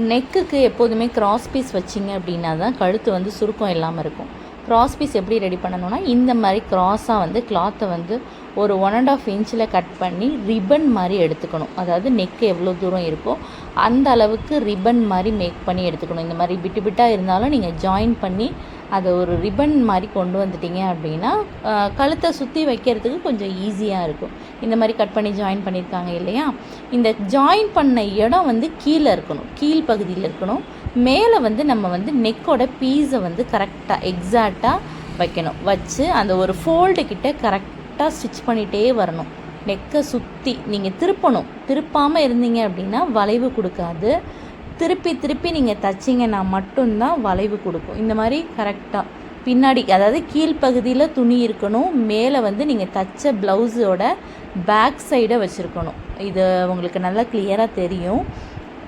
நெக்குக்கு எப்போதுமே cross piece வச்சிங்க அப்படின்னா தான் கழுத்து வந்து சுருக்கம் இல்லாமல் இருக்கும். கிராஸ் பீஸ் எப்படி ரெடி பண்ணணும்னா, இந்த மாதிரி கிராஸாக வந்து கிளாத்தை வந்து ஒரு 1.5 இன்ச்சில் கட் பண்ணி ரிப்பன் மாதிரி எடுத்துக்கணும். அதாவது நெக்கு எவ்வளோ தூரம் இருக்கோ அந்த அளவுக்கு ரிப்பன் மாதிரி மேக் பண்ணி எடுத்துக்கணும். இந்த மாதிரி பிட்டு பிட்டாக இருந்தாலும் நீங்கள் ஜாயின் பண்ணி அதை ஒரு ரிப்பன் மாதிரி கொண்டு வந்துட்டீங்க அப்படின்னா கழுத்தை சுற்றி வைக்கிறதுக்கு கொஞ்சம் ஈஸியாக இருக்கும். இந்த மாதிரி கட் பண்ணி ஜாயின் பண்ணியிருக்காங்க இல்லையா, இந்த ஜாயின் பண்ண இடம் வந்து கீழே இருக்கணும், கீழ் பகுதியில் இருக்கணும். மேலே வந்து நம்ம வந்து நெக்கோட பீஸை வந்து கரெக்டாக எக்ஸாக்டாக வைக்கணும். வச்சு அந்த ஒரு ஃபோல்டு கிட்ட கரெக்டாக ஸ்டிச் பண்ணிகிட்டே வரணும். நெக்கை சுற்றி நீங்கள் திருப்பாமல் இருந்தீங்க அப்படின்னா வளைவு கொடுக்காது. திருப்பி திருப்பி நீங்கள் தைச்சிங்கன்னா மட்டும்தான் வளைவு கொடுக்கும். இந்த மாதிரி கரெக்டாக பின்னாடி, அதாவது கீழ்ப்பகுதியில் துணி இருக்கணும், மேலே வந்து நீங்கள் தைச்ச ப்ளவுஸோட பேக் சைடை வச்சுருக்கணும். இது உங்களுக்கு நல்லா கிளியராக தெரியும்.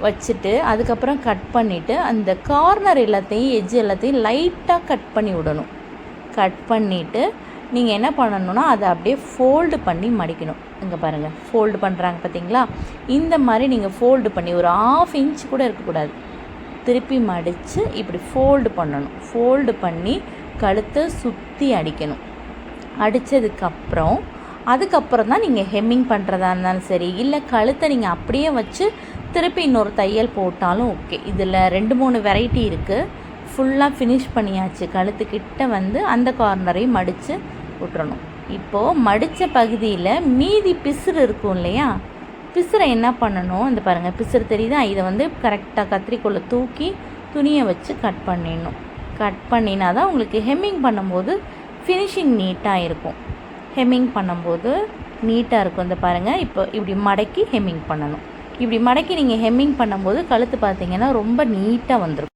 வச்சுட்டு அதுக்கப்புறம் கட் பண்ணிவிட்டு அந்த கார்னர் எல்லாத்தையும் எட்ஜ் எல்லாத்தையும் லைட்டாக கட் பண்ணி விடணும். கட் பண்ணிவிட்டு நீங்கள் என்ன பண்ணணுன்னா அதை அப்படியே ஃபோல்டு பண்ணி மடிக்கணும். இங்கே பாருங்கள், ஃபோல்டு பண்ணுறாங்க பார்த்தீங்களா? இந்த மாதிரி நீங்கள் ஃபோல்டு பண்ணி ஒரு 1/2 இன்ச் கூட இருக்கக்கூடாது, திருப்பி மடித்து இப்படி ஃபோல்டு பண்ணணும். ஃபோல்டு பண்ணி கழுத்தை சுற்றி அடிக்கணும். அதுக்கப்புறம் தான் நீங்கள் ஹெம்மிங் பண்ணுறதா இருந்தாலும் சரி, இல்லை கழுத்தை நீங்கள் அப்படியே வச்சு திருப்பி இன்னொரு தையல் போட்டாலும் ஓகே. இதில் 2-3 வெரைட்டி இருக்குது. ஃபுல்லாக ஃபினிஷ் பண்ணியாச்சு. கழுத்துக்கிட்ட வந்து அந்த கார்னரையும் மடித்து விட்டுறணும். இப்போது மடித்த பகுதியில் மீதி பிசுறு இருக்கும் இல்லையா, பிசுரை என்ன பண்ணணும், இந்த பாருங்கள் பிசுறு தெரியுதா, இதை வந்து கரெக்டாக கத்திரிக்கோலை தூக்கி துணியை வச்சு கட் பண்ணிடணும். கட் பண்ணினா தான் உங்களுக்கு ஹெம்மிங் பண்ணும்போது ஃபினிஷிங் நீட்டாக இருக்கும். ஹெம்மிங் பண்ணும்போது நீட்டாக இருக்கும். இந்த பாருங்கள், இப்போ இப்படி மடக்கி ஹெம்மிங் பண்ணணும். இப்படி மடக்கி நீங்கள் ஹெம்மிங் பண்ணும்போது கழுத்து பார்த்திங்கன்னா ரொம்ப நீட்டாக வந்துடும்.